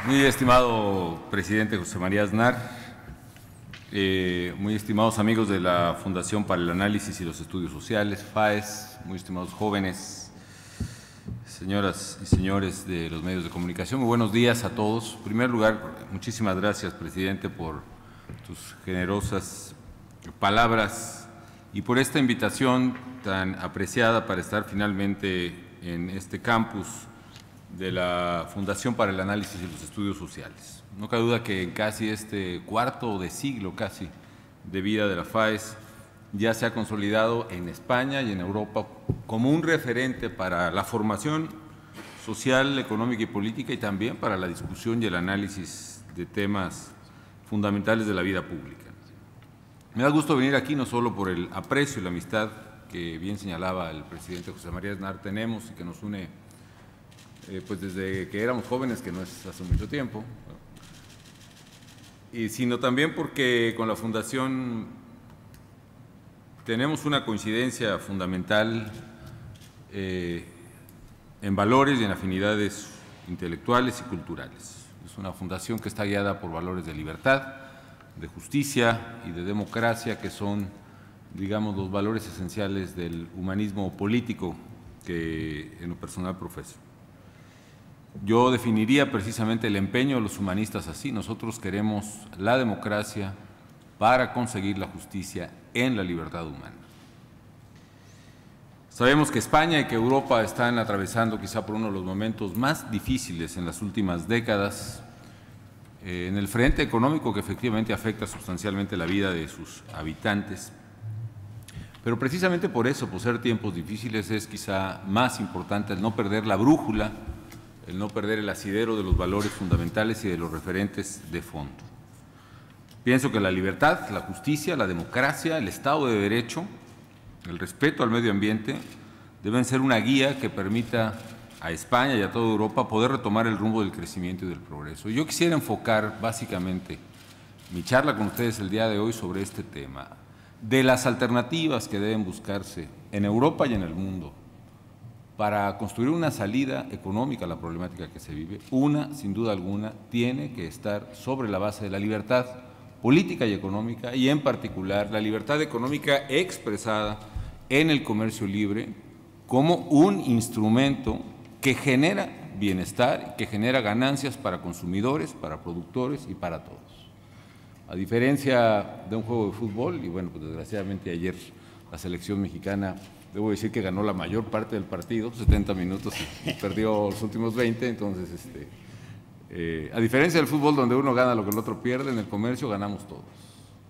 Muy estimado presidente José María Aznar, muy estimados amigos de la Fundación para el Análisis y los Estudios Sociales, FAES, muy estimados jóvenes, señoras y señores de los medios de comunicación, muy buenos días a todos. En primer lugar, muchísimas gracias, presidente, por tus generosas palabras y por esta invitación tan apreciada para estar finalmente en este campus de la Fundación para el Análisis y los Estudios Sociales. No cabe duda que en casi este cuarto de siglo casi de vida de la FAES ya se ha consolidado en España y en Europa como un referente para la formación social, económica y política y también para la discusión y el análisis de temas fundamentales de la vida pública. Me da gusto venir aquí no solo por el aprecio y la amistad que bien señalaba el presidente José María Aznar tenemos y que nos une pues desde que éramos jóvenes, que no es hace mucho tiempo, y sino también porque con la Fundación tenemos una coincidencia fundamental en valores y en afinidades intelectuales y culturales. Es una fundación que está guiada por valores de libertad, de justicia y de democracia, que son, digamos, los valores esenciales del humanismo político que en lo personal profeso. Yo definiría precisamente el empeño de los humanistas así. Nosotros queremos la democracia para conseguir la justicia en la libertad humana. Sabemos que España y que Europa están atravesando quizá por uno de los momentos más difíciles en las últimas décadas en el frente económico, que efectivamente afecta sustancialmente la vida de sus habitantes. Pero precisamente por eso, por ser tiempos difíciles, es quizá más importante el no perder la brújula, el no perder el asidero de los valores fundamentales y de los referentes de fondo. Pienso que la libertad, la justicia, la democracia, el Estado de Derecho, el respeto al medio ambiente deben ser una guía que permita a España y a toda Europa poder retomar el rumbo del crecimiento y del progreso. Yo quisiera enfocar básicamente mi charla con ustedes el día de hoy sobre este tema, de las alternativas que deben buscarse en Europa y en el mundo para construir una salida económica a la problemática que se vive. Una, sin duda alguna, tiene que estar sobre la base de la libertad política y económica, y en particular la libertad económica expresada en el comercio libre como un instrumento que genera bienestar y que genera ganancias para consumidores, para productores y para todos. A diferencia de un juego de fútbol, y bueno, pues desgraciadamente ayer la selección mexicana, debo decir que ganó la mayor parte del partido, 70 minutos, y perdió los últimos 20, entonces, a diferencia del fútbol donde uno gana lo que el otro pierde, en el comercio ganamos todos.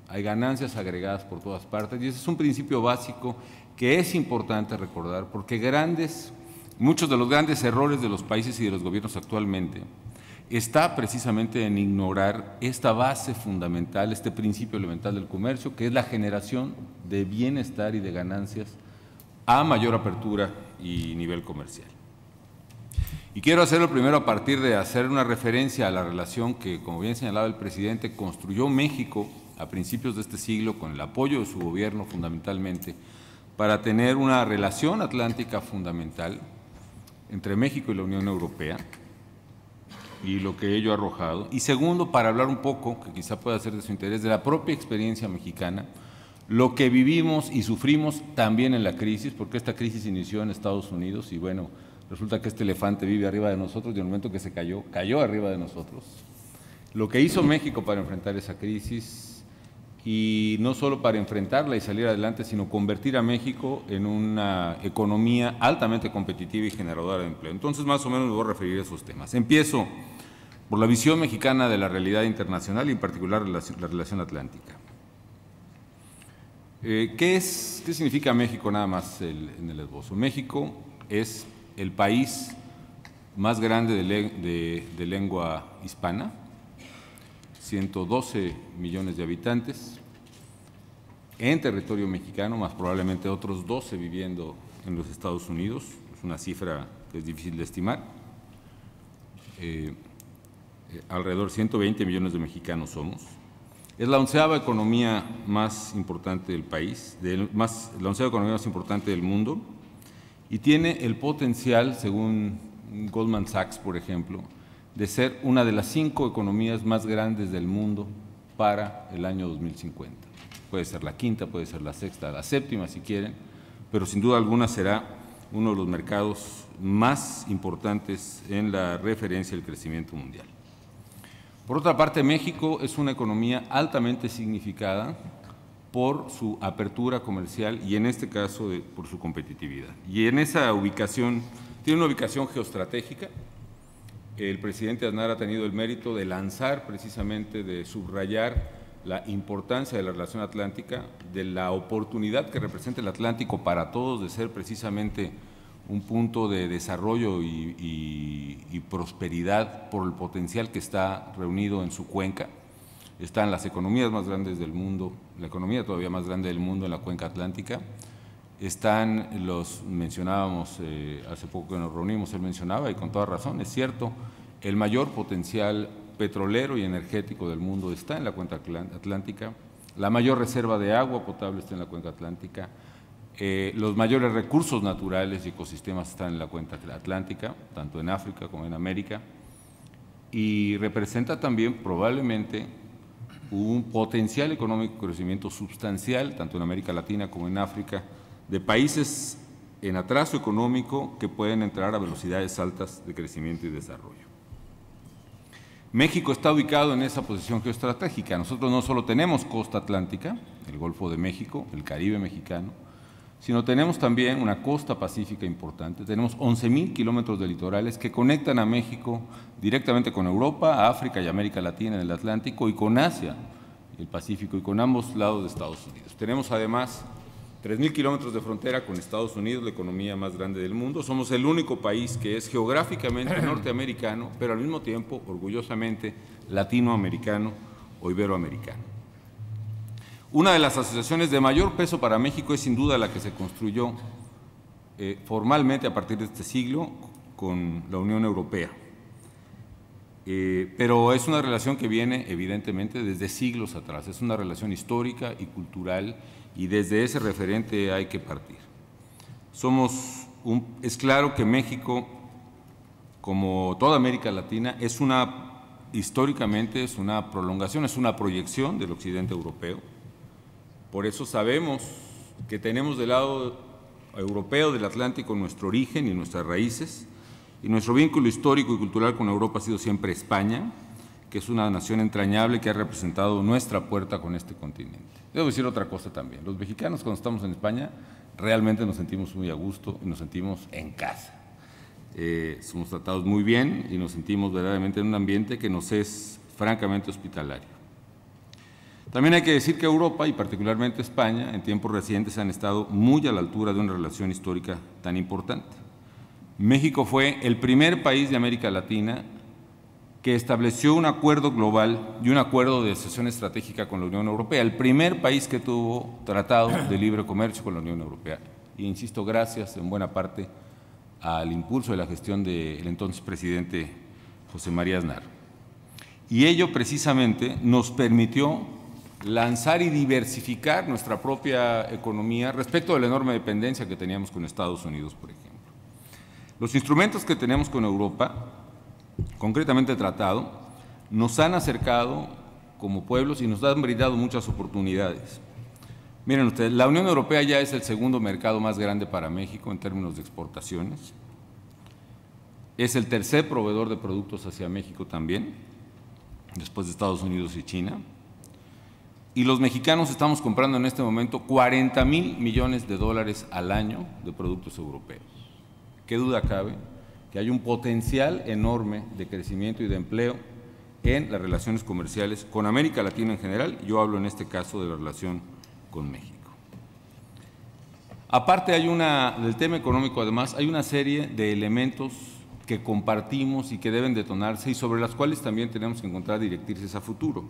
Hay ganancias agregadas por todas partes y ese es un principio básico que es importante recordar, porque muchos de los grandes errores de los países y de los gobiernos actualmente está precisamente en ignorar esta base fundamental, este principio elemental del comercio, que es la generación de bienestar y de ganancias a mayor apertura y nivel comercial. Y quiero hacerlo primero a partir de hacer una referencia a la relación que, como bien señalaba el presidente, construyó México a principios de este siglo con el apoyo de su gobierno fundamentalmente para tener una relación atlántica fundamental entre México y la Unión Europea y lo que ello ha arrojado. Y segundo, para hablar un poco, que quizá pueda ser de su interés, de la propia experiencia mexicana, lo que vivimos y sufrimos también en la crisis, porque esta crisis inició en Estados Unidos y bueno, resulta que este elefante vive arriba de nosotros y en el momento que se cayó arriba de nosotros. Lo que hizo México para enfrentar esa crisis, y no solo para enfrentarla y salir adelante, sino convertir a México en una economía altamente competitiva y generadora de empleo. Entonces, más o menos me voy a referir a esos temas. Empiezo por la visión mexicana de la realidad internacional y en particular la relación atlántica. ¿Qué significa México nada más en el esbozo? México es el país más grande de lengua hispana, 112 millones de habitantes, en territorio mexicano, más probablemente otros 12 viviendo en los Estados Unidos, es una cifra que es difícil de estimar. Alrededor de 120 millones de mexicanos somos. Es la 11ª economía más importante del país, la 11ª economía más importante del mundo, y tiene el potencial, según Goldman Sachs, por ejemplo, de ser una de las 5 economías más grandes del mundo para el año 2050. Puede ser la quinta, puede ser la sexta, la séptima si quieren, pero sin duda alguna será uno de los mercados más importantes en la referencia del crecimiento mundial. Por otra parte, México es una economía altamente significada por su apertura comercial y en este caso por su competitividad. Y en esa ubicación, tiene una ubicación geoestratégica. El presidente Aznar ha tenido el mérito de lanzar precisamente, de subrayar la importancia de la relación atlántica, de la oportunidad que representa el Atlántico para todos de ser precisamente un punto de desarrollo y prosperidad por el potencial que está reunido en su cuenca. Están las economías más grandes del mundo, la economía todavía más grande del mundo en la cuenca atlántica. Están mencionábamos hace poco que nos reunimos, él mencionaba, y con toda razón, es cierto, el mayor potencial petrolero y energético del mundo está en la cuenca atlántica, la mayor reserva de agua potable está en la cuenca atlántica, los mayores recursos naturales y ecosistemas están en la cuenca atlántica, tanto en África como en América, y representa también probablemente un potencial económico de crecimiento sustancial, tanto en América Latina como en África, de países en atraso económico que pueden entrar a velocidades altas de crecimiento y desarrollo. México está ubicado en esa posición geoestratégica. Nosotros no solo tenemos costa atlántica, el Golfo de México, el Caribe mexicano, sino tenemos también una costa pacífica importante. Tenemos 11,000 kilómetros de litorales que conectan a México directamente con Europa, África y América Latina en el Atlántico y con Asia, el Pacífico y con ambos lados de Estados Unidos. Tenemos además 3,000 kilómetros de frontera con Estados Unidos, la economía más grande del mundo. Somos el único país que es geográficamente norteamericano, pero al mismo tiempo, orgullosamente, latinoamericano o iberoamericano. Una de las asociaciones de mayor peso para México es sin duda la que se construyó formalmente a partir de este siglo con la Unión Europea. Pero es una relación que viene evidentemente desde siglos atrás, es una relación histórica y cultural y desde ese referente hay que partir. Es claro que México, como toda América Latina, históricamente es una prolongación, es una proyección del occidente europeo. Por eso sabemos que tenemos del lado europeo del Atlántico nuestro origen y nuestras raíces, y nuestro vínculo histórico y cultural con Europa ha sido siempre España, que es una nación entrañable que ha representado nuestra puerta con este continente. Debo decir otra cosa también, los mexicanos cuando estamos en España realmente nos sentimos muy a gusto y nos sentimos en casa. Somos tratados muy bien y nos sentimos verdaderamente en un ambiente que nos es francamente hospitalario. También hay que decir que Europa, y particularmente España, en tiempos recientes han estado muy a la altura de una relación histórica tan importante. México fue el primer país de América Latina que estableció un acuerdo global y un acuerdo de asociación estratégica con la Unión Europea, el primer país que tuvo tratado de libre comercio con la Unión Europea. E insisto, gracias en buena parte al impulso de la gestión del entonces presidente José María Aznar. Y ello precisamente nos permitió lanzar y diversificar nuestra propia economía respecto de la enorme dependencia que teníamos con Estados Unidos, por ejemplo. Los instrumentos que tenemos con Europa, concretamente el tratado, nos han acercado como pueblos y nos han brindado muchas oportunidades. Miren ustedes, la Unión Europea ya es el segundo mercado más grande para México en términos de exportaciones. Es el tercer proveedor de productos hacia México también, después de Estados Unidos y China. Y los mexicanos estamos comprando en este momento 40,000 millones de dólares al año de productos europeos. ¿Qué duda cabe? Que hay un potencial enorme de crecimiento y de empleo en las relaciones comerciales con América Latina en general. Yo hablo en este caso de la relación con México. Aparte del tema económico, además, hay una serie de elementos que compartimos y que deben detonarse y sobre las cuales también tenemos que encontrar directrices a futuro.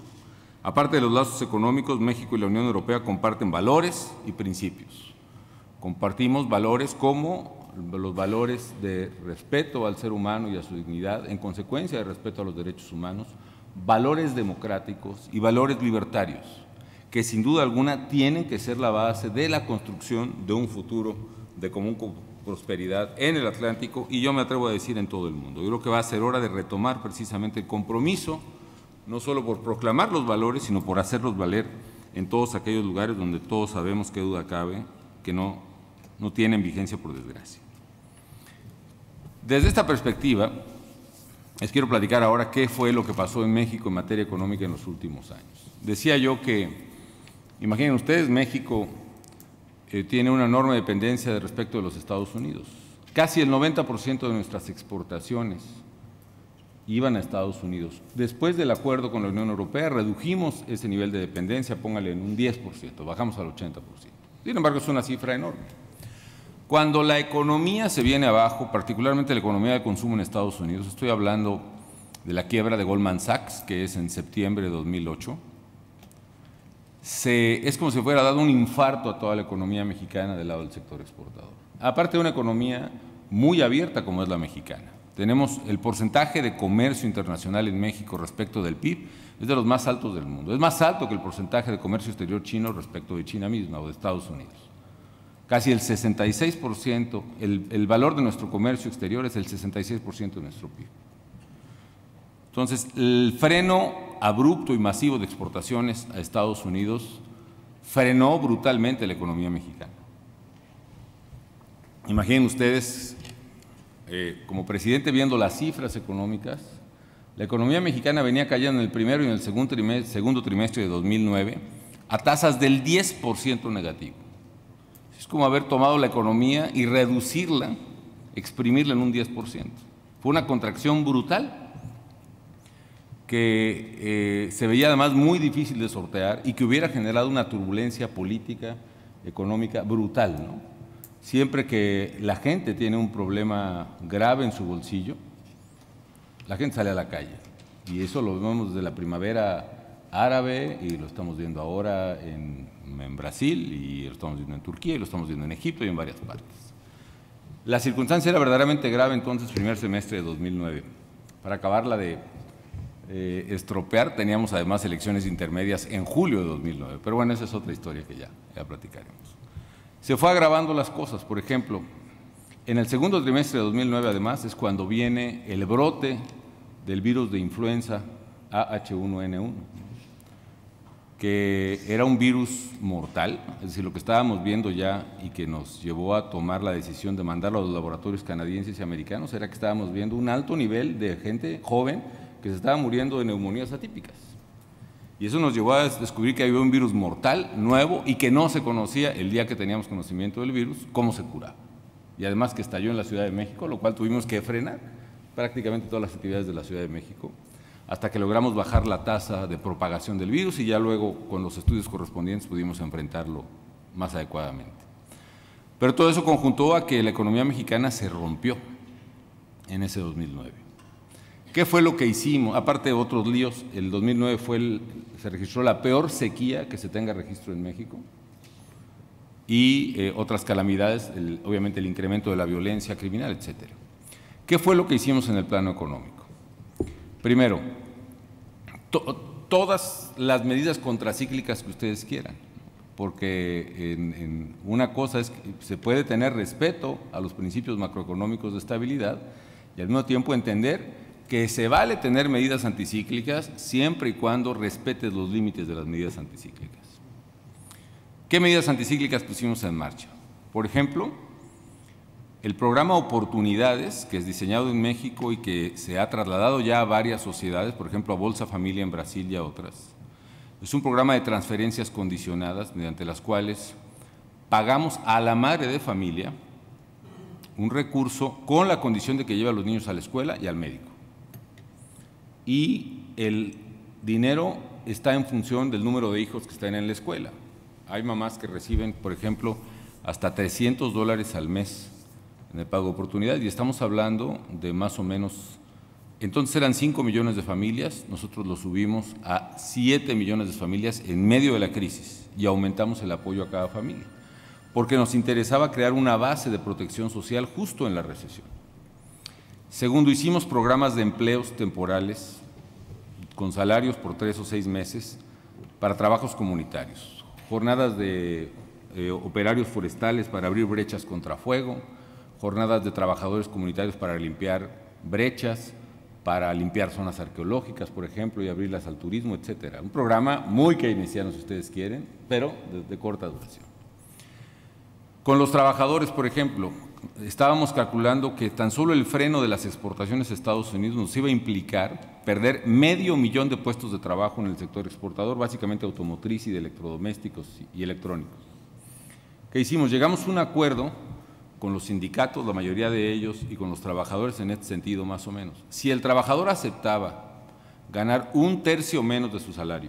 Aparte de los lazos económicos, México y la Unión Europea comparten valores y principios. Compartimos valores como los valores de respeto al ser humano y a su dignidad, en consecuencia de respeto a los derechos humanos, valores democráticos y valores libertarios, que sin duda alguna tienen que ser la base de la construcción de un futuro de común prosperidad en el Atlántico y yo me atrevo a decir en todo el mundo. Yo creo que va a ser hora de retomar precisamente el compromiso, no solo por proclamar los valores, sino por hacerlos valer en todos aquellos lugares donde todos sabemos, qué duda cabe, que no tienen vigencia por desgracia. Desde esta perspectiva, les quiero platicar ahora qué fue lo que pasó en México en materia económica en los últimos años. Decía yo que, imaginen ustedes, México tiene una enorme dependencia respecto de los Estados Unidos. Casi el 90% de nuestras exportaciones iban a Estados Unidos. Después del acuerdo con la Unión Europea, redujimos ese nivel de dependencia, póngale en un 10%, bajamos al 80%. Sin embargo, es una cifra enorme. Cuando la economía se viene abajo, particularmente la economía de consumo en Estados Unidos, estoy hablando de la quiebra de Goldman Sachs, que es en septiembre de 2008, es como si fuera dado un infarto a toda la economía mexicana del lado del sector exportador. Aparte de una economía muy abierta como es la mexicana. Tenemos el porcentaje de comercio internacional en México respecto del PIB, es de los más altos del mundo. Es más alto que el porcentaje de comercio exterior chino respecto de China misma o de Estados Unidos. Casi el 66%, el valor de nuestro comercio exterior es el 66% de nuestro PIB. Entonces, el freno abrupto y masivo de exportaciones a Estados Unidos frenó brutalmente la economía mexicana. Imaginen ustedes, como presidente viendo las cifras económicas, la economía mexicana venía cayendo en el primero y en el segundo trimestre de 2009 a tasas del 10% negativo. Es como haber tomado la economía y reducirla, exprimirla en un 10%. Fue una contracción brutal que se veía además muy difícil de sortear y que hubiera generado una turbulencia política, económica brutal, ¿no? Siempre que la gente tiene un problema grave en su bolsillo, la gente sale a la calle. Y eso lo vemos desde la primavera árabe y lo estamos viendo ahora en Brasil y lo estamos viendo en Turquía y lo estamos viendo en Egipto y en varias partes. La circunstancia era verdaderamente grave entonces, primer semestre de 2009. Para acabarla de estropear, teníamos además elecciones intermedias en julio de 2009, pero bueno, esa es otra historia que ya platicaremos. Se fue agravando las cosas, por ejemplo, en el segundo trimestre de 2009 además es cuando viene el brote del virus de influenza H1N1, que era un virus mortal, es decir, lo que estábamos viendo ya y que nos llevó a tomar la decisión de mandarlo a los laboratorios canadienses y americanos, era que estábamos viendo un alto nivel de gente joven que se estaba muriendo de neumonías atípicas. Y eso nos llevó a descubrir que había un virus mortal, nuevo, y que no se conocía el día que teníamos conocimiento del virus, cómo se curaba. Y además que estalló en la Ciudad de México, lo cual tuvimos que frenar prácticamente todas las actividades de la Ciudad de México, hasta que logramos bajar la tasa de propagación del virus y ya luego con los estudios correspondientes pudimos enfrentarlo más adecuadamente. Pero todo eso conjuntó a que la economía mexicana se rompió en ese 2009. ¿Qué fue lo que hicimos? Aparte de otros líos, el 2009 se registró la peor sequía que se tenga registro en México y otras calamidades, obviamente el incremento de la violencia criminal, etcétera. ¿Qué fue lo que hicimos en el plano económico? Primero, todas las medidas contracíclicas que ustedes quieran, porque una cosa es que se puede tener respeto a los principios macroeconómicos de estabilidad y al mismo tiempo entender que se vale tener medidas anticíclicas siempre y cuando respetes los límites de las medidas anticíclicas. ¿Qué medidas anticíclicas pusimos en marcha? Por ejemplo, el programa Oportunidades, que es diseñado en México y que se ha trasladado ya a varias sociedades, por ejemplo a Bolsa Familia en Brasil y a otras, es un programa de transferencias condicionadas mediante las cuales pagamos a la madre de familia un recurso con la condición de que lleve a los niños a la escuela y al médico. Y el dinero está en función del número de hijos que están en la escuela. Hay mamás que reciben, por ejemplo, hasta $300 al mes en el pago de oportunidad y estamos hablando de más o menos, entonces eran 5 millones de familias, nosotros lo subimos a 7 millones de familias en medio de la crisis y aumentamos el apoyo a cada familia, porque nos interesaba crear una base de protección social justo en la recesión. Segundo, hicimos programas de empleos temporales con salarios por 3 o 6 meses para trabajos comunitarios, jornadas de operarios forestales para abrir brechas contra fuego, jornadas de trabajadores comunitarios para limpiar brechas, para limpiar zonas arqueológicas, por ejemplo, y abrirlas al turismo, etcétera. Un programa muy keynesiano, si ustedes quieren, pero de corta duración. Con los trabajadores, por ejemplo, estábamos calculando que tan solo el freno de las exportaciones a Estados Unidos nos iba a implicar perder 500,000 de puestos de trabajo en el sector exportador, básicamente automotriz y de electrodomésticos y electrónicos. ¿Qué hicimos? Llegamos a un acuerdo con los sindicatos, la mayoría de ellos, y con los trabajadores en este sentido, más o menos. Si el trabajador aceptaba ganar 1/3 menos de su salario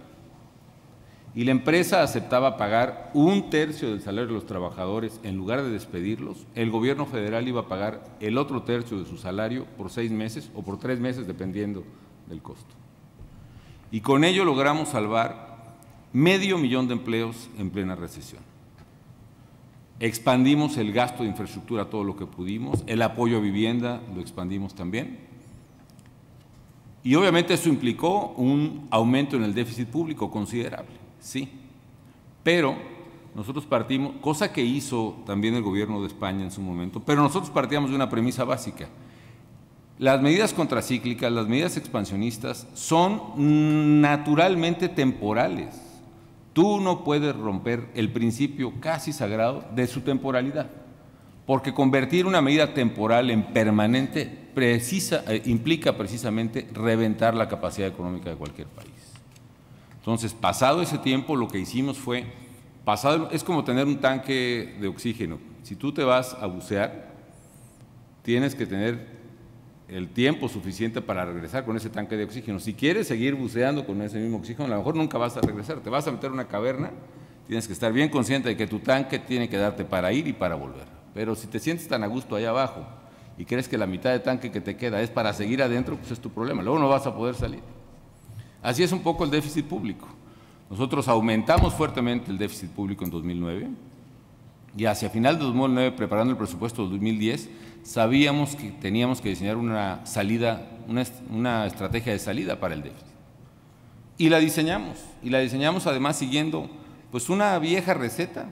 y la empresa aceptaba pagar 1/3 del salario de los trabajadores en lugar de despedirlos, el gobierno federal iba a pagar el otro tercio de su salario por 6 meses o por 3 meses, dependiendo del costo. Y con ello logramos salvar 500,000 de empleos en plena recesión. Expandimos el gasto de infraestructura todo lo que pudimos, el apoyo a vivienda lo expandimos también. Y obviamente eso implicó un aumento en el déficit público considerable, sí. Pero nosotros partimos, cosa que hizo también el gobierno de España en su momento, pero nosotros partíamos de una premisa básica. Las medidas contracíclicas, las medidas expansionistas son naturalmente temporales. Tú no puedes romper el principio casi sagrado de su temporalidad, porque convertir una medida temporal en permanente implica precisamente reventar la capacidad económica de cualquier país. Entonces, pasado ese tiempo, lo que hicimos fue, es como tener un tanque de oxígeno. Si tú te vas a bucear, tienes que tener el tiempo suficiente para regresar con ese tanque de oxígeno. Si quieres seguir buceando con ese mismo oxígeno, a lo mejor nunca vas a regresar. Te vas a meter en una caverna, tienes que estar bien consciente de que tu tanque tiene que darte para ir y para volver. Pero si te sientes tan a gusto allá abajo y crees que la mitad de tanque que te queda es para seguir adentro, pues es tu problema. Luego no vas a poder salir. Así es un poco el déficit público. Nosotros aumentamos fuertemente el déficit público en 2009 y hacia final de 2009, preparando el presupuesto de 2010, sabíamos que teníamos que diseñar una estrategia de salida para el déficit. Y la diseñamos además siguiendo pues una vieja receta,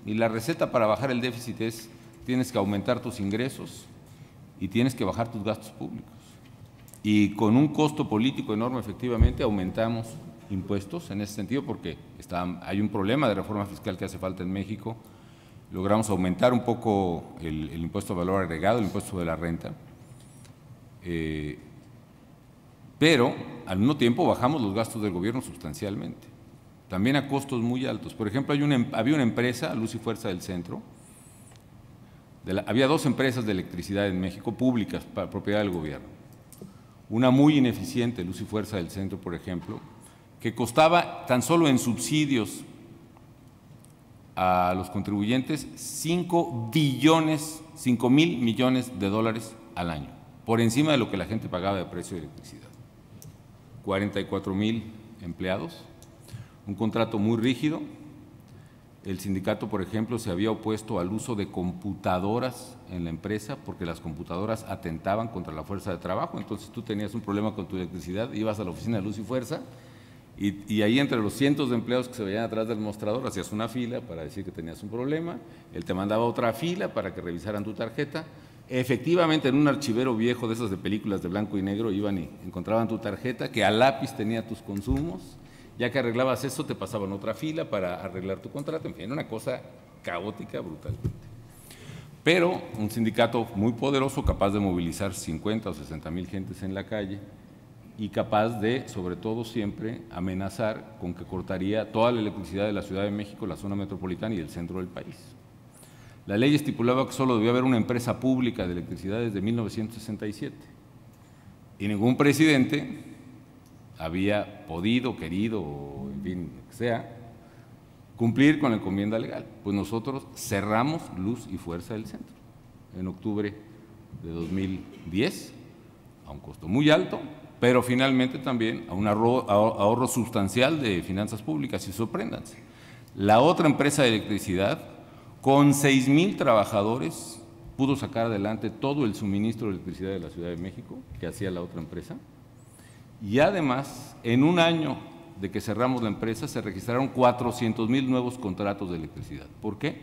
y la receta para bajar el déficit es: tienes que aumentar tus ingresos y tienes que bajar tus gastos públicos. Y con un costo político enorme, efectivamente, aumentamos impuestos en ese sentido, porque hay un problema de reforma fiscal que hace falta en México. Logramos aumentar un poco el impuesto de valor agregado, el impuesto de la renta, pero al mismo tiempo bajamos los gastos del gobierno sustancialmente, también a costos muy altos. Por ejemplo, había una empresa, Luz y Fuerza del Centro, había 2 empresas de electricidad en México públicas, propiedad del gobierno. Una muy ineficiente, Luz y Fuerza del Centro, por ejemplo, que costaba tan solo en subsidios a los contribuyentes 5,000 millones de dólares al año, por encima de lo que la gente pagaba de precio de electricidad. 44,000 empleados, un contrato muy rígido. El sindicato, por ejemplo, se había opuesto al uso de computadoras en la empresa porque las computadoras atentaban contra la fuerza de trabajo. Entonces tú tenías un problema con tu electricidad, ibas a la oficina de Luz y Fuerza y ahí entre los cientos de empleados que se veían atrás del mostrador hacías una fila para decir que tenías un problema, él te mandaba otra fila para que revisaran tu tarjeta. Efectivamente, en un archivero viejo de esas de películas de blanco y negro iban y encontraban tu tarjeta que a lápiz tenía tus consumos. Ya que arreglabas eso, te pasaban otra fila para arreglar tu contrato. En fin, era una cosa caótica brutalmente. Pero un sindicato muy poderoso, capaz de movilizar 50 o 60,000 gentes en la calle y capaz de, sobre todo siempre, amenazar con que cortaría toda la electricidad de la Ciudad de México, la zona metropolitana y el centro del país. La ley estipulaba que solo debía haber una empresa pública de electricidad desde 1967 y ningún presidente había podido, querido, o en fin, lo que sea, cumplir con la encomienda legal. Pues nosotros cerramos Luz y Fuerza del Centro en octubre de 2010, a un costo muy alto, pero finalmente también a un ahorro sustancial de finanzas públicas. Y sorpréndanse, la otra empresa de electricidad, con 6,000 trabajadores, pudo sacar adelante todo el suministro de electricidad de la Ciudad de México que hacía la otra empresa. Y además, en un año de que cerramos la empresa, se registraron 400,000 nuevos contratos de electricidad. ¿Por qué?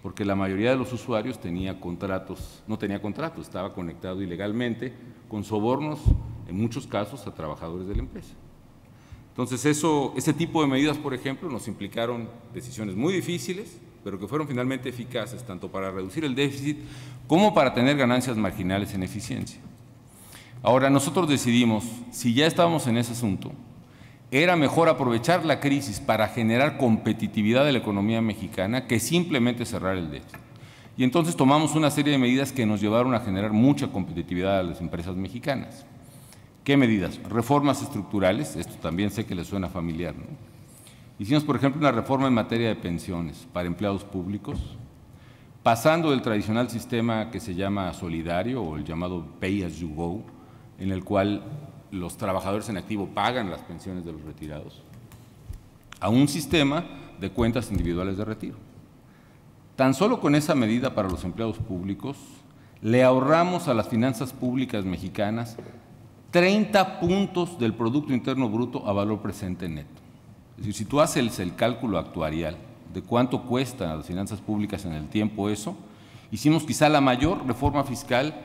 porque la mayoría de los usuarios tenía contratos, no tenía contratos, estaba conectado ilegalmente, con sobornos, en muchos casos, a trabajadores de la empresa. Entonces, ese tipo de medidas, por ejemplo, nos implicaron decisiones muy difíciles, pero que fueron finalmente eficaces, tanto para reducir el déficit como para tener ganancias marginales en eficiencia. Ahora, nosotros decidimos, si ya estábamos en ese asunto, era mejor aprovechar la crisis para generar competitividad de la economía mexicana que simplemente cerrar el déficit. Y entonces tomamos una serie de medidas que nos llevaron a generar mucha competitividad a las empresas mexicanas. ¿Qué medidas? Reformas estructurales, esto también sé que les suena familiar, ¿no? Hicimos, por ejemplo, una reforma en materia de pensiones para empleados públicos, pasando del tradicional sistema que se llama solidario o el llamado Pay as you go, en el cual los trabajadores en activo pagan las pensiones de los retirados, a un sistema de cuentas individuales de retiro. Tan solo con esa medida para los empleados públicos, le ahorramos a las finanzas públicas mexicanas 30 puntos del Producto Interno Bruto a valor presente neto. Es decir, si tú haces el cálculo actuarial de cuánto cuesta a las finanzas públicas en el tiempo eso, hicimos quizá la mayor reforma fiscal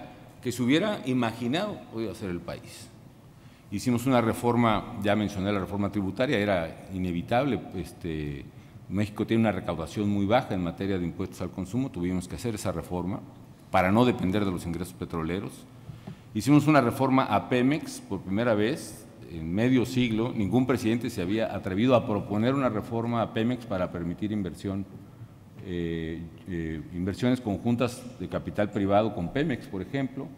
que se hubiera imaginado podido hacer el país. Hicimos una reforma, ya mencioné la reforma tributaria, era inevitable, México tiene una recaudación muy baja en materia de impuestos al consumo, tuvimos que hacer esa reforma para no depender de los ingresos petroleros. Hicimos una reforma a Pemex, por primera vez en medio siglo, ningún presidente se había atrevido a proponer una reforma a Pemex para permitir inversiones conjuntas de capital privado con Pemex, por ejemplo,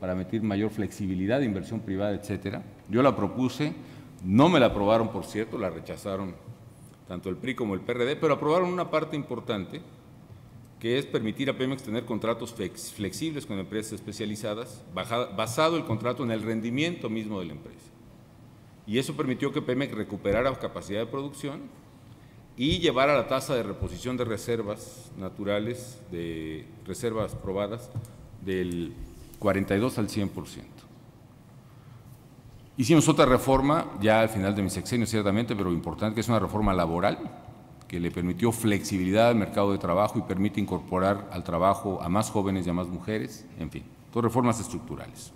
para meter mayor flexibilidad de inversión privada, etcétera. Yo la propuse, no me la aprobaron, por cierto, la rechazaron tanto el PRI como el PRD, pero aprobaron una parte importante, que es permitir a Pemex tener contratos flexibles con empresas especializadas, basado el contrato en el rendimiento mismo de la empresa. Y eso permitió que Pemex recuperara capacidad de producción y llevara la tasa de reposición de reservas naturales, de reservas probadas, del 42 al 100%. Hicimos otra reforma, ya al final de mi sexenio ciertamente, pero importante, que es una reforma laboral, que le permitió flexibilidad al mercado de trabajo y permite incorporar al trabajo a más jóvenes y a más mujeres, en fin, todas reformas estructurales.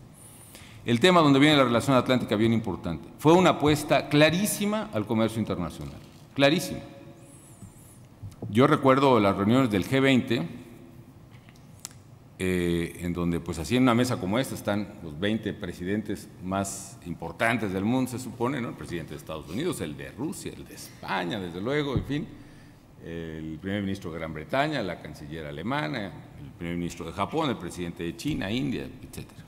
El tema donde viene la relación atlántica bien importante, fue una apuesta clarísima al comercio internacional, clarísima. Yo recuerdo las reuniones del G20, en donde pues así en una mesa como esta están los 20 presidentes más importantes del mundo, se supone, ¿no? El presidente de Estados Unidos, el de Rusia, el de España, desde luego, en fin, el primer ministro de Gran Bretaña, la canciller alemana, el primer ministro de Japón, el presidente de China, India, etcétera.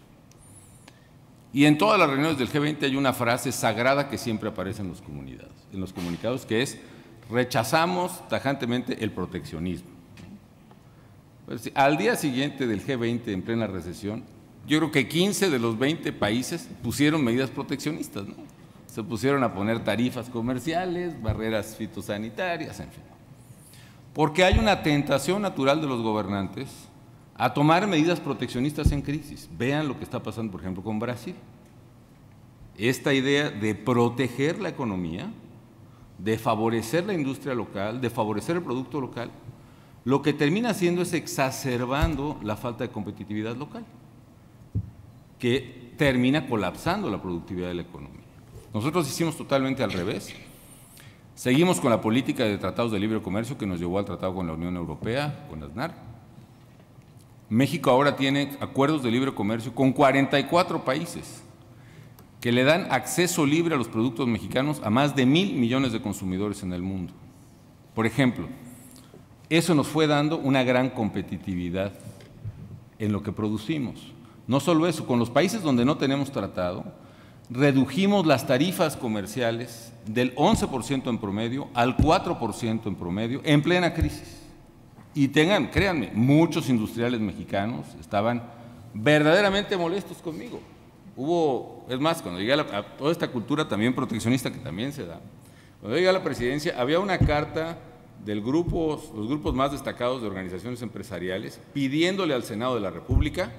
Y en todas las reuniones del G20 hay una frase sagrada que siempre aparece en los comunicados, que es: rechazamos tajantemente el proteccionismo. Pues, al día siguiente del G20, en plena recesión, yo creo que 15 de los 20 países pusieron medidas proteccionistas, ¿no? Se pusieron a poner tarifas comerciales, barreras fitosanitarias, en fin. Porque hay una tentación natural de los gobernantes a tomar medidas proteccionistas en crisis. Vean lo que está pasando, por ejemplo, con Brasil. Esta idea de proteger la economía, de favorecer la industria local, de favorecer el producto local, lo que termina haciendo es exacerbando la falta de competitividad local, que termina colapsando la productividad de la economía. Nosotros hicimos totalmente al revés. Seguimos con la política de tratados de libre comercio que nos llevó al tratado con la Unión Europea, con ASNAR. México ahora tiene acuerdos de libre comercio con 44 países que le dan acceso libre a los productos mexicanos a más de 1,000 millones de consumidores en el mundo. Por ejemplo, eso nos fue dando una gran competitividad en lo que producimos. No solo eso, con los países donde no tenemos tratado, redujimos las tarifas comerciales del 11% en promedio al 4% en promedio en plena crisis. Y créanme, muchos industriales mexicanos estaban verdaderamente molestos conmigo. Es más, cuando llegué a toda esta cultura también proteccionista que también se da, cuando llegué a la presidencia había una carta de los grupos más destacados de organizaciones empresariales pidiéndole al Senado de la República,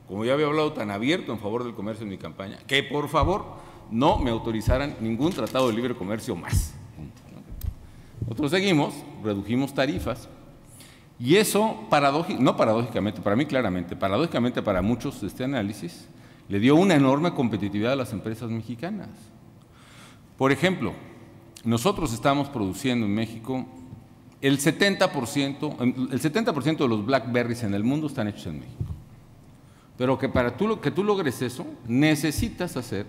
como yo había hablado tan abierto en favor del comercio en mi campaña, que por favor no me autorizaran ningún tratado de libre comercio más. Nosotros seguimos, redujimos tarifas Y eso, no paradójicamente, para mí claramente, paradójicamente para muchos de este análisis, le dio una enorme competitividad a las empresas mexicanas. Por ejemplo, nosotros estamos produciendo en México el 70% de los BlackBerrys en el mundo están hechos en México. Pero que para que tú logres eso, necesitas hacer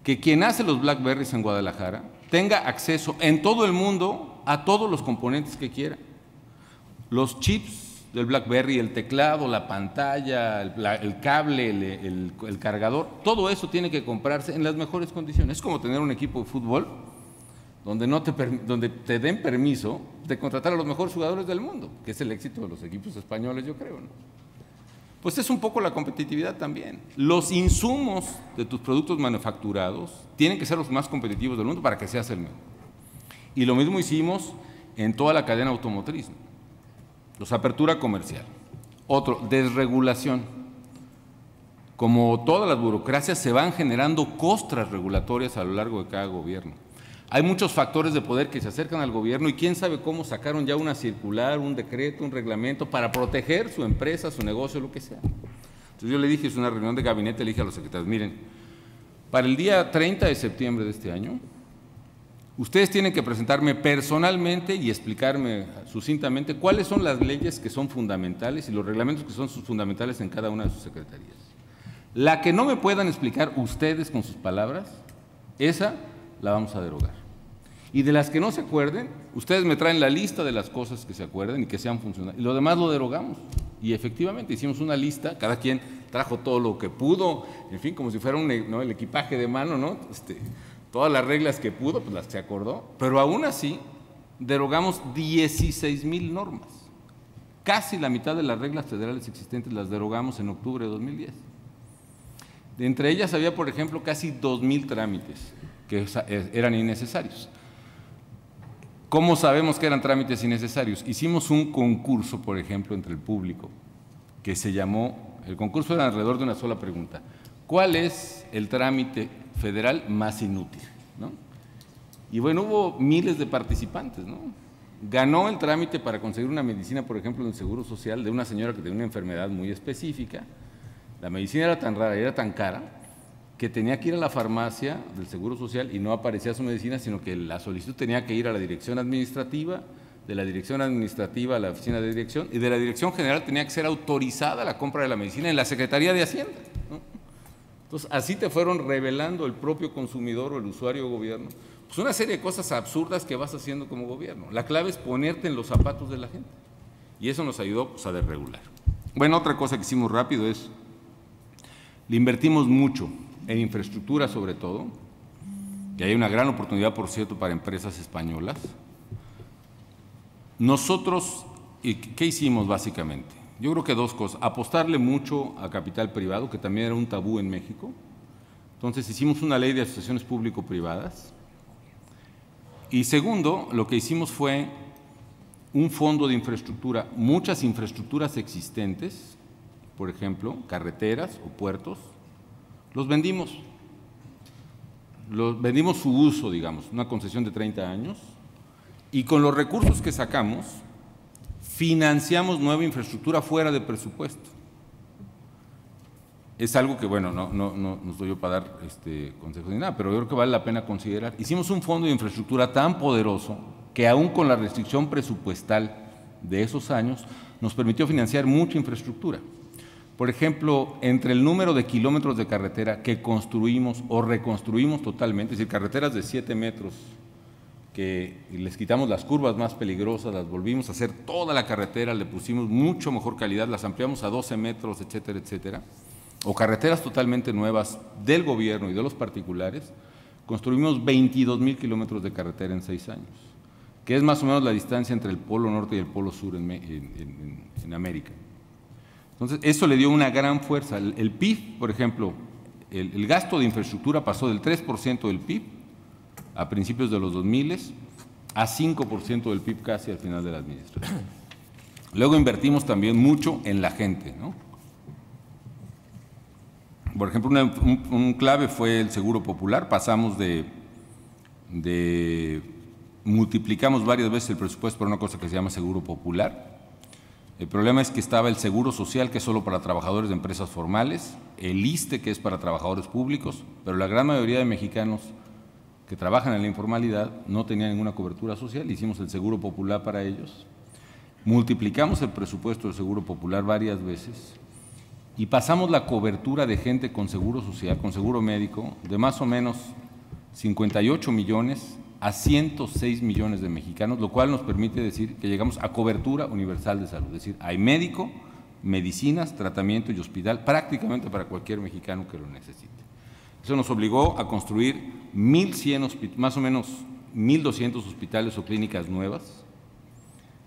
que quien hace los BlackBerrys en Guadalajara tenga acceso en todo el mundo a todos los componentes que quiera. Los chips del BlackBerry, el teclado, la pantalla, el cable, el cargador, todo eso tiene que comprarse en las mejores condiciones. Es como tener un equipo de fútbol donde te den permiso de contratar a los mejores jugadores del mundo, que es el éxito de los equipos españoles, yo creo, ¿no? Pues es un poco la competitividad también. Los insumos de tus productos manufacturados tienen que ser los más competitivos del mundo para que seas el mejor. Y lo mismo hicimos en toda la cadena automotriz. Los apertura comercial. Otro, desregulación. Como todas las burocracias, se van generando costras regulatorias a lo largo de cada gobierno. Hay muchos factores de poder que se acercan al gobierno y quién sabe cómo sacaron ya una circular, un decreto, un reglamento para proteger su empresa, su negocio, lo que sea. Entonces yo le dije, es una reunión de gabinete, le dije a los secretarios, miren, para el día 30 de septiembre de este año, ustedes tienen que presentarme personalmente y explicarme sucintamente cuáles son las leyes que son fundamentales y los reglamentos que son fundamentales en cada una de sus secretarías. La que no me puedan explicar ustedes con sus palabras, esa la vamos a derogar. Y de las que no se acuerden, ustedes me traen la lista de las cosas que se acuerden y que sean funcionales. Y lo demás lo derogamos. Y efectivamente hicimos una lista, cada quien trajo todo lo que pudo, en fin, como si fuera el equipaje de mano, ¿no? Todas las reglas que pudo, pues las se acordó. Pero aún así, derogamos 16,000 normas. Casi la mitad de las reglas federales existentes las derogamos en octubre de 2010. Entre ellas había, por ejemplo, casi 2,000 trámites que eran innecesarios. ¿Cómo sabemos que eran trámites innecesarios? Hicimos un concurso, por ejemplo, entre el público, que se llamó, el concurso era alrededor de una sola pregunta: ¿cuál es el trámite federal más inútil? ¿No? Y bueno, hubo miles de participantes, ¿no? Ganó el trámite para conseguir una medicina, por ejemplo, en el Seguro Social, de una señora que tenía una enfermedad muy específica. La medicina era tan rara y era tan cara que tenía que ir a la farmacia del Seguro Social y no aparecía su medicina, sino que la solicitud tenía que ir a la dirección administrativa, de la dirección administrativa a la oficina de dirección, y de la dirección general tenía que ser autorizada la compra de la medicina en la Secretaría de Hacienda, ¿no? Entonces, así te fueron revelando el propio consumidor o el usuario o gobierno, pues una serie de cosas absurdas que vas haciendo como gobierno. La clave es ponerte en los zapatos de la gente, y eso nos ayudó, pues, a desregular. Bueno, otra cosa que hicimos rápido es, le invertimos mucho en infraestructura sobre todo, que hay una gran oportunidad, por cierto, para empresas españolas. Nosotros, ¿qué hicimos básicamente? Yo creo que dos cosas: apostarle mucho a capital privado, que también era un tabú en México. Entonces hicimos una ley de asociaciones público-privadas. Y segundo, lo que hicimos fue un fondo de infraestructura, muchas infraestructuras existentes, por ejemplo, carreteras o puertos, los vendimos su uso, digamos, una concesión de 30 años, y con los recursos que sacamos, financiamos nueva infraestructura fuera de presupuesto. Es algo que, bueno, no estoy yo para dar consejos ni nada, pero yo creo que vale la pena considerar. Hicimos un fondo de infraestructura tan poderoso que aún con la restricción presupuestal de esos años, nos permitió financiar mucha infraestructura. Por ejemplo, entre el número de kilómetros de carretera que construimos o reconstruimos totalmente, es decir, carreteras de 7 metros, que les quitamos las curvas más peligrosas, las volvimos a hacer toda la carretera, le pusimos mucho mejor calidad, las ampliamos a 12 metros, etcétera, etcétera, o carreteras totalmente nuevas del gobierno y de los particulares, construimos 22,000 kilómetros de carretera en 6 años, que es más o menos la distancia entre el polo norte y el polo sur en América. Entonces, eso le dio una gran fuerza. El PIB, por ejemplo, el gasto de infraestructura pasó del 3% del PIB a principios de los 2000 a 5% del PIB casi al final de la administración. Luego invertimos también mucho en la gente, ¿no? Por ejemplo, un clave fue el Seguro Popular. Pasamos multiplicamos varias veces el presupuesto por una cosa que se llama Seguro Popular. El problema es que estaba el Seguro Social, que es solo para trabajadores de empresas formales, el ISSSTE, que es para trabajadores públicos, pero la gran mayoría de mexicanos que trabajan en la informalidad no tenían ninguna cobertura social. Hicimos el Seguro Popular para ellos, multiplicamos el presupuesto del Seguro Popular varias veces y pasamos la cobertura de gente con seguro social, con seguro médico, de más o menos 58 millones a 106 millones de mexicanos, lo cual nos permite decir que llegamos a cobertura universal de salud. Es decir, hay médico, medicinas, tratamiento y hospital prácticamente para cualquier mexicano que lo necesite. Eso nos obligó a construir 1,100, más o menos 1,200 hospitales o clínicas nuevas,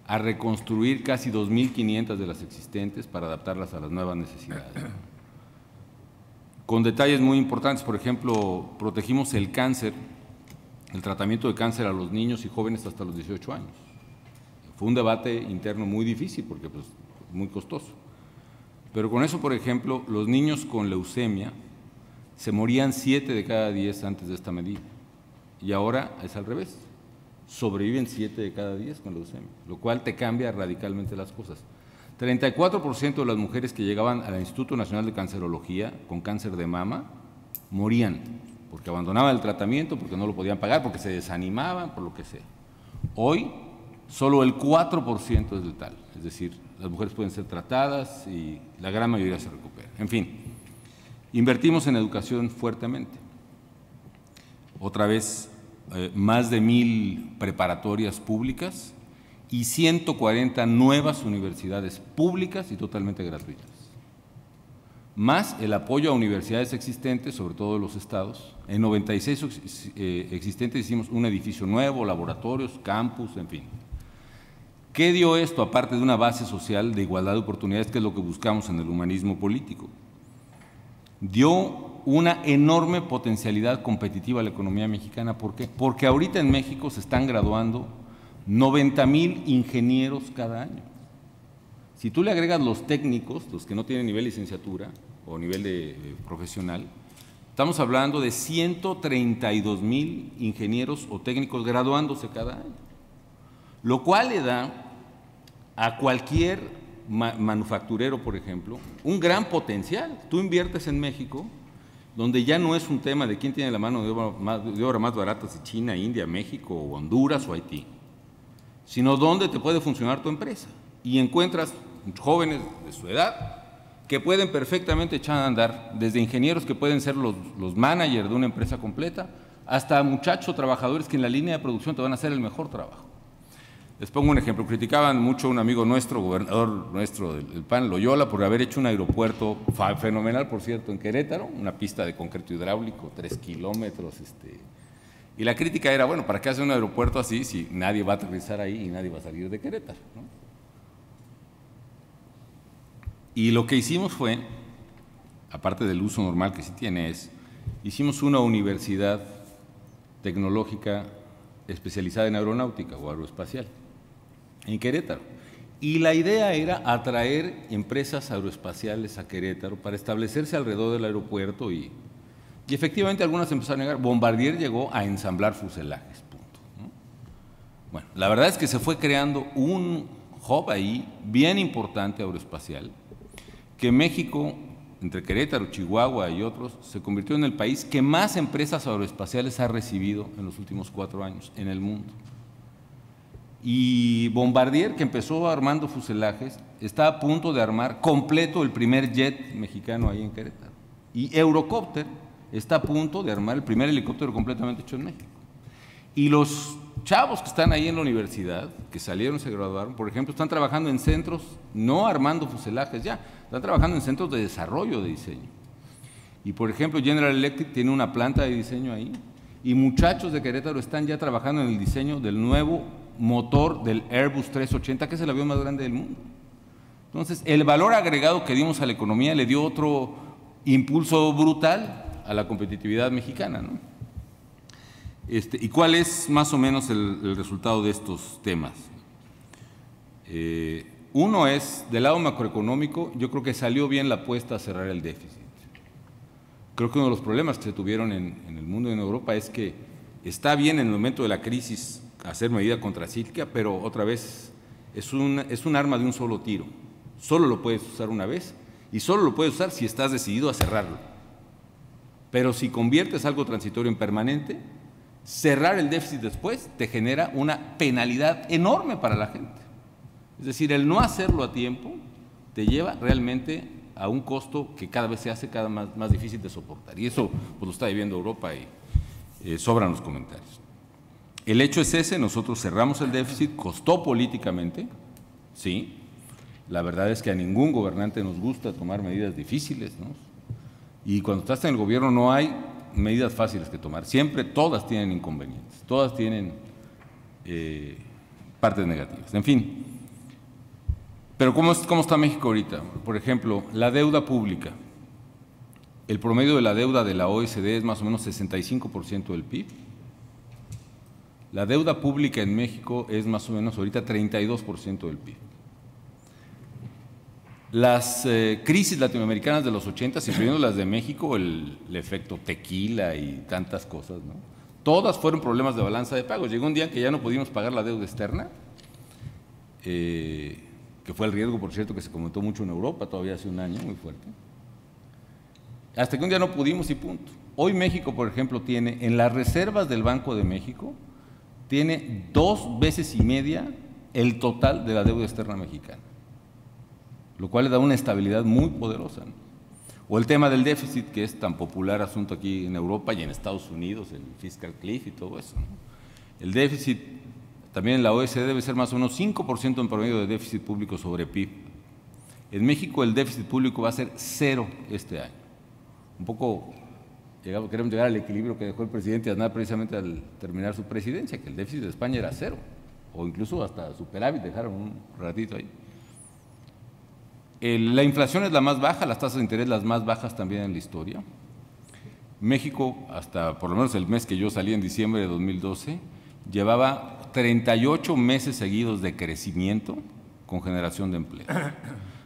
a reconstruir casi 2,500 de las existentes para adaptarlas a las nuevas necesidades. Con detalles muy importantes, por ejemplo, protegimos el cáncer, el tratamiento de cáncer a los niños y jóvenes hasta los 18 años. Fue un debate interno muy difícil porque pues, muy costoso. Pero con eso, por ejemplo, los niños con leucemia se morían 7 de cada 10 antes de esta medida. Y ahora es al revés. Sobreviven 7 de cada 10 con leucemia, lo cual te cambia radicalmente las cosas. 34% de las mujeres que llegaban al Instituto Nacional de Cancerología con cáncer de mama morían porque abandonaban el tratamiento, porque no lo podían pagar, porque se desanimaban, por lo que sea. Hoy, solo el 4% es letal, es decir, las mujeres pueden ser tratadas y la gran mayoría se recupera. En fin, invertimos en educación fuertemente. Otra vez, más de 1,000 preparatorias públicas y 140 nuevas universidades públicas y totalmente gratuitas. Más el apoyo a universidades existentes, sobre todo de los estados. En 96 existentes hicimos un edificio nuevo, laboratorios, campus, en fin. ¿Qué dio esto, aparte de una base social de igualdad de oportunidades, que es lo que buscamos en el humanismo político? Dio una enorme potencialidad competitiva a la economía mexicana. ¿Por qué? Porque ahorita en México se están graduando 90,000 ingenieros cada año. Si tú le agregas los técnicos, los que no tienen nivel de licenciatura o nivel de profesional, estamos hablando de 132,000 ingenieros o técnicos graduándose cada año, lo cual le da a cualquier manufacturero, por ejemplo, un gran potencial. Tú inviertes en México, donde ya no es un tema de quién tiene la mano de obra más barata, si China, India, México, o Honduras o Haití, sino dónde te puede funcionar tu empresa. Y encuentras jóvenes de su edad que pueden perfectamente echar a andar, desde ingenieros que pueden ser los managers de una empresa completa, hasta muchachos trabajadores que en la línea de producción te van a hacer el mejor trabajo. Les pongo un ejemplo. Criticaban mucho a un amigo nuestro, gobernador nuestro del PAN, Loyola, por haber hecho un aeropuerto fenomenal, por cierto, en Querétaro, una pista de concreto hidráulico, 3 kilómetros. Y la crítica era, bueno, ¿para qué hacer un aeropuerto así si nadie va a aterrizar ahí y nadie va a salir de Querétaro, ¿no? Y lo que hicimos fue, aparte del uso normal que sí tiene, hicimos una universidad tecnológica especializada en aeronáutica o aeroespacial en Querétaro. Y la idea era atraer empresas aeroespaciales a Querétaro para establecerse alrededor del aeropuerto y efectivamente algunas empezaron a llegar. Bombardier llegó a ensamblar fuselajes, punto, ¿no? Bueno, la verdad es que se fue creando un hub ahí bien importante aeroespacial, que México, entre Querétaro, Chihuahua y otros, se convirtió en el país que más empresas aeroespaciales ha recibido en los últimos 4 años en el mundo. Y Bombardier, que empezó armando fuselajes, está a punto de armar completo el primer jet mexicano ahí en Querétaro. Y Eurocopter está a punto de armar el primer helicóptero completamente hecho en México. Y los chavos que están ahí en la universidad, que salieron, se graduaron, por ejemplo, están trabajando en centros, no armando fuselajes ya, están trabajando en centros de desarrollo de diseño. Y por ejemplo, General Electric tiene una planta de diseño ahí, y muchachos de Querétaro están ya trabajando en el diseño del nuevo motor del Airbus 380, que es el avión más grande del mundo. Entonces, el valor agregado que dimos a la economía le dio otro impulso brutal a la competitividad mexicana, ¿no? ¿Y cuál es más o menos el resultado de estos temas? Uno es, del lado macroeconómico, yo creo que salió bien la apuesta a cerrar el déficit. Creo que uno de los problemas que se tuvieron en el mundo y en Europa es que está bien en el momento de la crisis hacer medida contracíclica, pero otra vez es un arma de un solo tiro. Solo lo puedes usar una vez y solo lo puedes usar si estás decidido a cerrarlo. Pero si conviertes algo transitorio en permanente, cerrar el déficit después te genera una penalidad enorme para la gente. Es decir, el no hacerlo a tiempo te lleva realmente a un costo que cada vez se hace más difícil de soportar. Y eso pues, lo está viviendo Europa y sobran los comentarios. El hecho es ese, nosotros cerramos el déficit, costó políticamente, sí. La verdad es que a ningún gobernante nos gusta tomar medidas difíciles, ¿no? Y cuando estás en el gobierno no hay medidas fáciles que tomar. Siempre todas tienen inconvenientes, todas tienen partes negativas. En fin, pero ¿cómo está México ahorita? Por ejemplo, la deuda pública. El promedio de la deuda de la OECD es más o menos 65% del PIB. La deuda pública en México es más o menos ahorita 32% del PIB. Las crisis latinoamericanas de los 80, incluyendo las de México, el efecto tequila y tantas cosas, ¿no? Todas fueron problemas de balanza de pagos. Llegó un día en que ya no pudimos pagar la deuda externa, que fue el riesgo, por cierto, que se comentó mucho en Europa todavía hace un año, muy fuerte. Hasta que un día no pudimos y punto. Hoy México, por ejemplo, tiene en las reservas del Banco de México, tiene 2 veces y media el total de la deuda externa mexicana, lo cual le da una estabilidad muy poderosa, ¿no? O el tema del déficit, que es tan popular asunto aquí en Europa y en Estados Unidos, el fiscal cliff y todo eso, ¿no? El déficit, también en la OECD debe ser más o menos 5% en promedio de déficit público sobre PIB. En México el déficit público va a ser 0 este año. Un poco queremos llegar al equilibrio que dejó el presidente Aznar precisamente al terminar su presidencia, que el déficit de España era 0, o incluso hasta superávit, dejaron un ratito ahí. La inflación es la más baja, las tasas de interés las más bajas también en la historia. México, hasta por lo menos el mes que yo salí en diciembre de 2012, llevaba 38 meses seguidos de crecimiento con generación de empleo.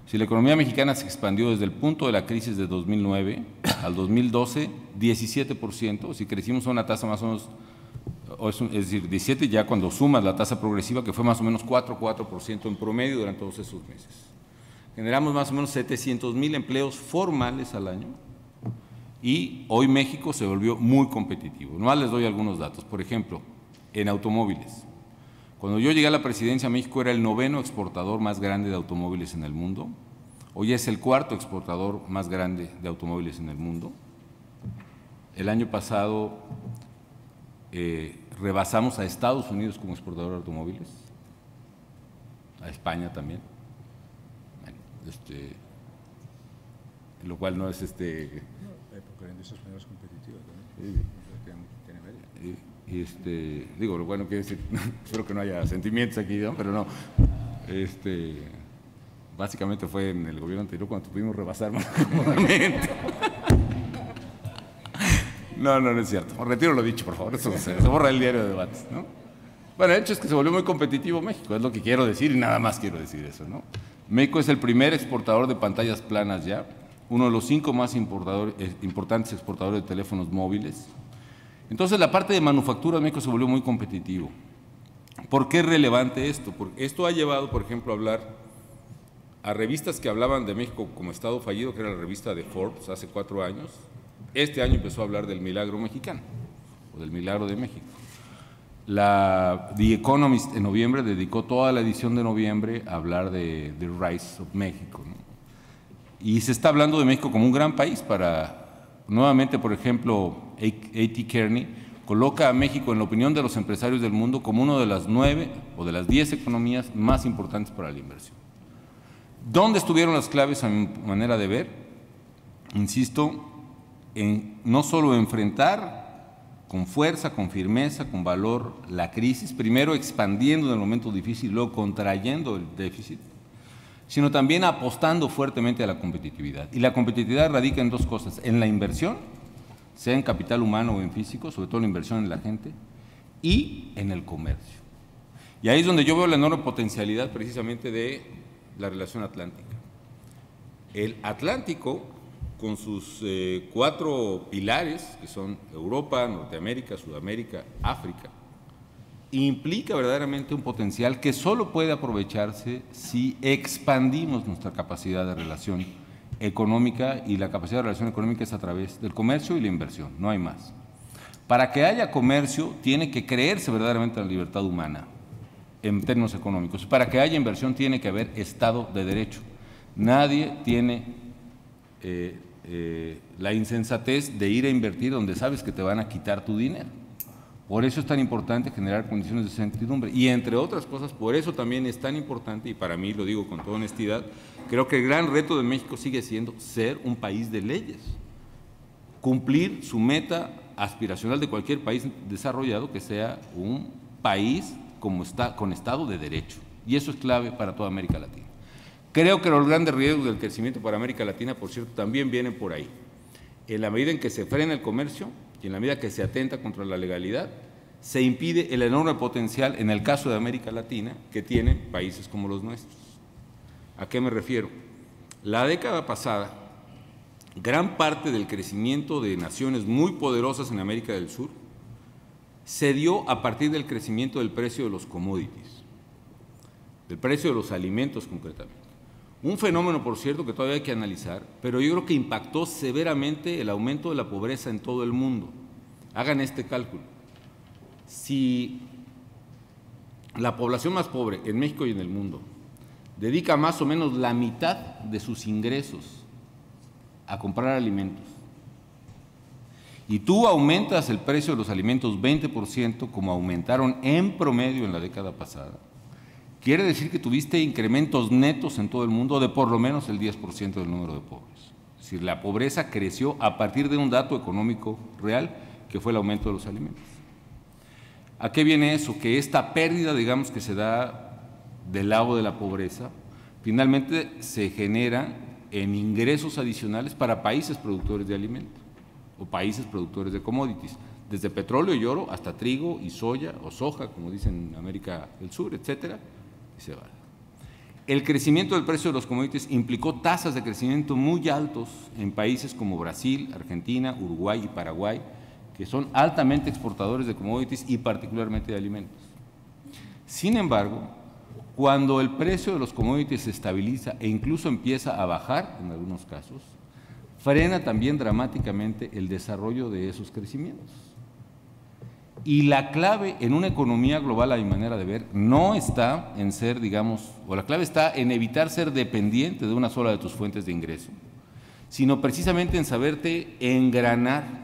Si la economía mexicana se expandió desde el punto de la crisis de 2009 al 2012, 17%, si crecimos a una tasa más o menos, es decir, 17 ya cuando sumas la tasa progresiva, que fue más o menos 4% en promedio durante todos esos meses. Generamos más o menos 700,000 empleos formales al año y hoy México se volvió muy competitivo. Nomás les doy algunos datos. Por ejemplo, en automóviles. Cuando yo llegué a la presidencia, México era el 9º exportador más grande de automóviles en el mundo. Hoy es el 4º exportador más grande de automóviles en el mundo. El año pasado rebasamos a Estados Unidos como exportador de automóviles, a España también. Lo cual no es No, porque la industria española es competitiva también. Digo, lo bueno quiere decir, espero que no haya sentimientos aquí, ¿no? Pero no, básicamente fue en el gobierno anterior cuando pudimos rebasar más cómodamente. No es cierto. Retiro lo dicho, por favor, eso se borra el diario de debates, ¿no? Bueno, el hecho es que se volvió muy competitivo México, es lo que quiero decir y nada más quiero decir eso, ¿no? México es el primer exportador de pantallas planas ya, uno de los 5 más importantes exportadores de teléfonos móviles. Entonces la parte de manufactura de México se volvió muy competitivo. ¿Por qué es relevante esto? Porque esto ha llevado, por ejemplo, a hablar a revistas que hablaban de México como Estado fallido, que era la revista de Forbes hace 4 años. Este año empezó a hablar del milagro mexicano, o del milagro de México. The Economist en noviembre dedicó toda la edición de noviembre a hablar de Rise of México, ¿no? Y se está hablando de México como un gran país nuevamente, por ejemplo, A.T. Kearney coloca a México en la opinión de los empresarios del mundo como uno de las 9 o de las 10 economías más importantes para la inversión. ¿Dónde estuvieron las claves a mi manera de ver? Insisto, en no solo enfrentar con fuerza, con firmeza, con valor la crisis, primero expandiendo en el momento difícil, luego contrayendo el déficit, sino también apostando fuertemente a la competitividad. Y la competitividad radica en 2 cosas, en la inversión, sea en capital humano o en físico, sobre todo la inversión en la gente, y en el comercio. Y ahí es donde yo veo la enorme potencialidad precisamente de la relación atlántica. El Atlántico, con sus 4 pilares, que son Europa, Norteamérica, Sudamérica, África, implica verdaderamente un potencial que solo puede aprovecharse si expandimos nuestra capacidad de relación económica, y la capacidad de relación económica es a través del comercio y la inversión, no hay más. Para que haya comercio tiene que creerse verdaderamente en la libertad humana en términos económicos. Para que haya inversión tiene que haber Estado de Derecho. Nadie tiene la insensatez de ir a invertir donde sabes que te van a quitar tu dinero. Por eso es tan importante generar condiciones de certidumbre. Y entre otras cosas, por eso también es tan importante, y para mí lo digo con toda honestidad, creo que el gran reto de México sigue siendo ser un país de leyes, cumplir su meta aspiracional de cualquier país desarrollado, que sea un país con Estado de Derecho. Y eso es clave para toda América Latina. Creo que los grandes riesgos del crecimiento para América Latina, por cierto, también vienen por ahí. En la medida en que se frena el comercio y en la medida que se atenta contra la legalidad, se impide el enorme potencial, en el caso de América Latina, que tienen países como los nuestros. ¿A qué me refiero? La década pasada, gran parte del crecimiento de naciones muy poderosas en América del Sur se dio a partir del crecimiento del precio de los commodities, del precio de los alimentos concretamente. Un fenómeno, por cierto, que todavía hay que analizar, pero yo creo que impactó severamente el aumento de la pobreza en todo el mundo. Hagan este cálculo. Si la población más pobre en México y en el mundo dedica más o menos la mitad de sus ingresos a comprar alimentos, y tú aumentas el precio de los alimentos 20%, como aumentaron en promedio en la década pasada, quiere decir que tuviste incrementos netos en todo el mundo de por lo menos el 10% del número de pobres. Es decir, la pobreza creció a partir de un dato económico real, que fue el aumento de los alimentos. ¿A qué viene eso? Que esta pérdida, digamos, que se da del lado de la pobreza, finalmente se genera en ingresos adicionales para países productores de alimentos o países productores de commodities, desde petróleo y oro hasta trigo y soya o soja, como dicen en América del Sur, etcétera, y se va. El crecimiento del precio de los commodities implicó tasas de crecimiento muy altos en países como Brasil, Argentina, Uruguay y Paraguay, que son altamente exportadores de commodities y particularmente de alimentos. Sin embargo, cuando el precio de los commodities se estabiliza e incluso empieza a bajar en algunos casos, frena también dramáticamente el desarrollo de esos crecimientos. Y la clave en una economía global, a mi manera de ver, no está en ser, digamos, o la clave está en evitar ser dependiente de una sola de tus fuentes de ingreso, sino precisamente en saberte engranar,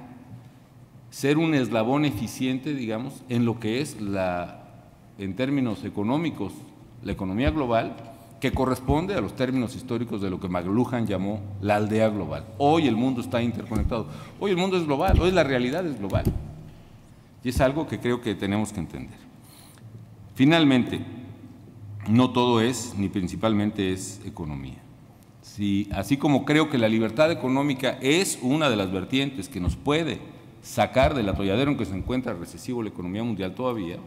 ser un eslabón eficiente, digamos, en lo que es en términos económicos, la economía global, que corresponde a los términos históricos de lo que McLuhan llamó la aldea global. Hoy el mundo está interconectado, hoy el mundo es global, hoy la realidad es global. Y es algo que creo que tenemos que entender. Finalmente, no todo es, ni principalmente es economía. Así como creo que la libertad económica es una de las vertientes que nos puede sacar del atolladero en que se encuentra recesivo la economía mundial todavía,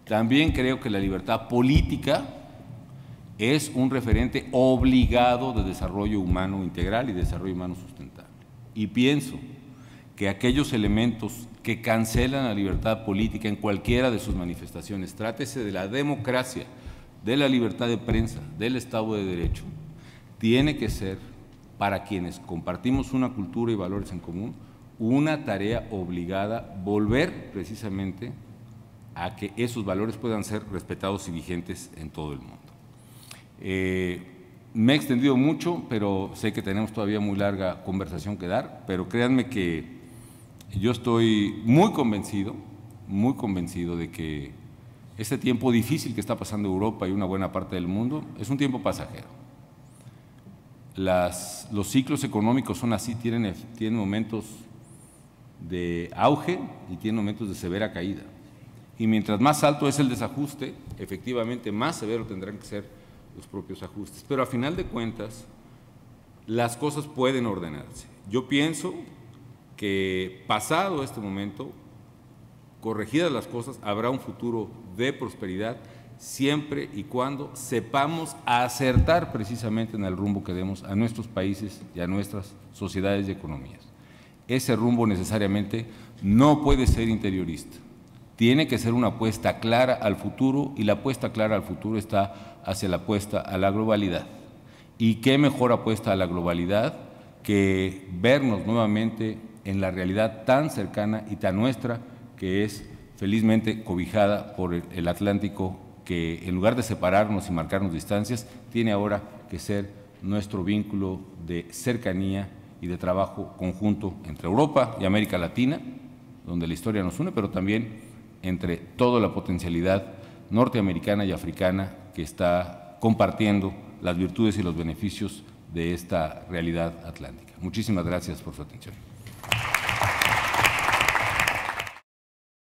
también creo que la libertad política es un referente obligado de desarrollo humano integral y desarrollo humano sustentable. Y pienso que aquellos elementos que cancelan la libertad política en cualquiera de sus manifestaciones, trátese de la democracia, de la libertad de prensa, del Estado de Derecho, tiene que ser, para quienes compartimos una cultura y valores en común, una tarea obligada, volver precisamente a que esos valores puedan ser respetados y vigentes en todo el mundo. Me he extendido mucho, pero sé que tenemos todavía muy larga conversación que dar, pero créanme que yo estoy muy convencido de que este tiempo difícil que está pasando Europa y una buena parte del mundo es un tiempo pasajero. Los ciclos económicos son así, tienen momentos de auge y tienen momentos de severa caída. Y mientras más alto es el desajuste, efectivamente más severo tendrán que ser los propios ajustes. Pero a final de cuentas, las cosas pueden ordenarse. Yo pienso que pasado este momento, corregidas las cosas, habrá un futuro de prosperidad siempre y cuando sepamos acertar precisamente en el rumbo que demos a nuestros países y a nuestras sociedades y economías. Ese rumbo necesariamente no puede ser interiorista, tiene que ser una apuesta clara al futuro, y la apuesta clara al futuro está hacia la apuesta a la globalidad. ¿Y qué mejor apuesta a la globalidad que vernos nuevamente en la realidad tan cercana y tan nuestra, que es felizmente cobijada por el Atlántico, que en lugar de separarnos y marcarnos distancias, tiene ahora que ser nuestro vínculo de cercanía y de trabajo conjunto entre Europa y América Latina, donde la historia nos une, pero también entre toda la potencialidad norteamericana y africana que está compartiendo las virtudes y los beneficios de esta realidad atlántica. Muchísimas gracias por su atención.